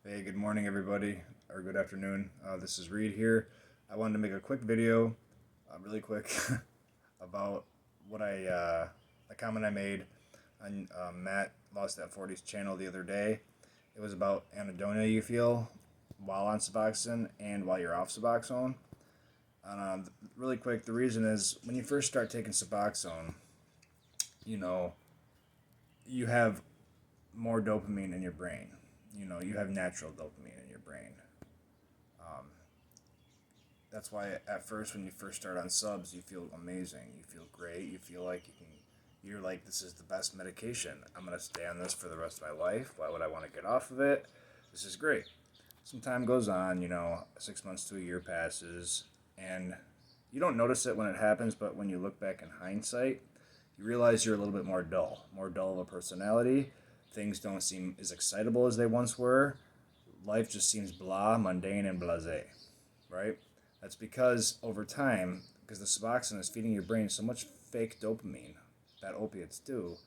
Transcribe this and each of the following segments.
Hey, good morning, everybody, or good afternoon. This is Reed here. I wanted to make a quick video, really quick, about a comment I made on Matt Lost at 40's channel the other day. It was about anhedonia you feel while on Suboxone and while you're off Suboxone. Really quick, the reason is when you first start taking Suboxone, you know, you have more dopamine in your brain. You have natural dopamine in your brain. Um, that's why at first, when you first start on subs, you feel amazing. You feel great. You feel like you're like, this is the best medication. I'm gonna stay on this for the rest of my life. Why would I want to get off of it? This is great. Some time goes on. 6 months to a year passes, and you don't notice it when it happens. But when you look back in hindsight, you realize you're a little bit more dull of a personality. Things don't seem as excitable as they once were. Life just seems blah, mundane, and blasé, right? That's because over time, because the Suboxone is feeding your brain so much fake dopamine that opiates do,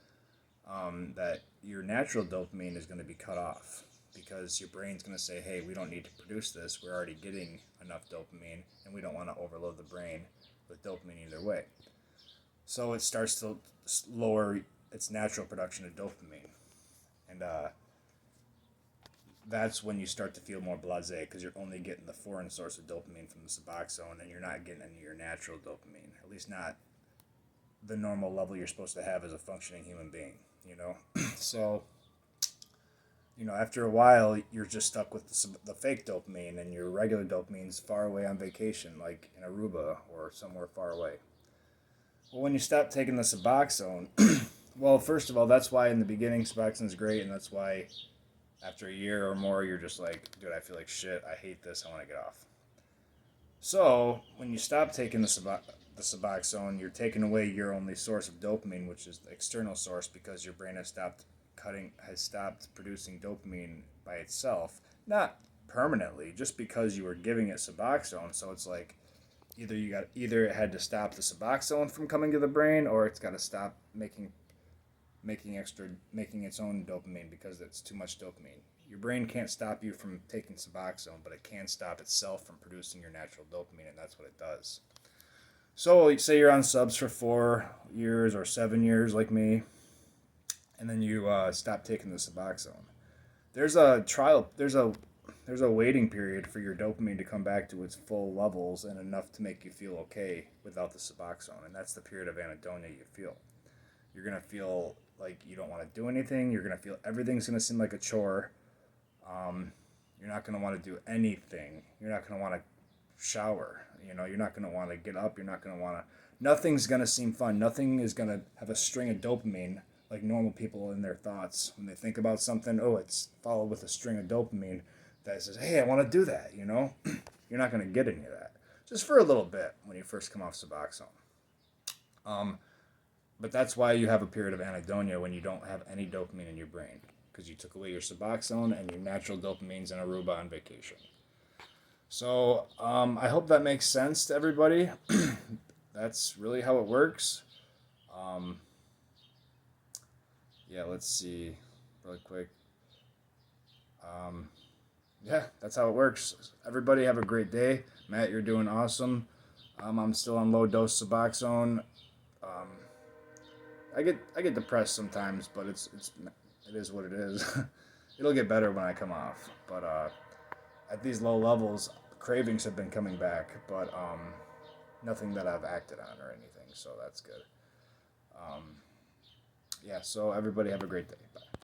that your natural dopamine is going to be cut off because your brain's going to say, hey, we don't need to produce this. We're already getting enough dopamine, and we don't want to overload the brain with dopamine either way. So it starts to lower its natural production of dopamine. And that's when you start to feel more blasé because you're only getting the foreign source of dopamine from the Suboxone and you're not getting any of your natural dopamine, at least not the normal level you're supposed to have as a functioning human being. So, after a while, you're just stuck with the fake dopamine and your regular dopamine's far away on vacation, like in Aruba or somewhere far away. Well, when you stop taking the Suboxone, well, first of all, that's why in the beginning Suboxone's great, and that's why after a year or more, you're just like, dude, I feel like shit. I hate this. I want to get off. So when you stop taking the Suboxone, you're taking away your only source of dopamine, which is the external source, because your brain has stopped producing dopamine by itself. Not permanently, just because you were giving it Suboxone. So it's like either it had to stop the Suboxone from coming to the brain, or it's got to stop making its own dopamine because it's too much dopamine. Your brain can't stop you from taking Suboxone, but it can stop itself from producing your natural dopamine, and that's what it does. So, say you're on subs for 4 years or 7 years, like me, and then you stop taking the Suboxone. There's a trial. There's a waiting period for your dopamine to come back to its full levels and enough to make you feel okay without the Suboxone, and that's the period of anhedonia you feel. You're gonna feel like you don't want to do anything. You're gonna feel everything's gonna seem like a chore. You're not gonna want to do anything. You're not gonna want to shower. You're not gonna want to get up. You're not gonna want to. Nothing's gonna seem fun. Nothing is gonna have a string of dopamine like normal people in their thoughts when they think about something. Oh, it's followed with a string of dopamine that says, "Hey, I want to do that." You're not gonna get any of that. Just for a little bit when you first come off Suboxone. Um, But that's why you have a period of anhedonia when you don't have any dopamine in your brain because you took away your Suboxone and your natural dopamine's in Aruba on vacation. So I hope that makes sense to everybody. That's really how it works. Um, yeah, let's see, really quick. Um, yeah, that's how it works. Everybody have a great day. Matt, you're doing awesome. I'm still on low dose Suboxone. Um, I get depressed sometimes, but it is what it is. It'll get better when I come off. But at these low levels, cravings have been coming back, but nothing that I've acted on or anything. So that's good. Um, yeah. So everybody have a great day. Bye.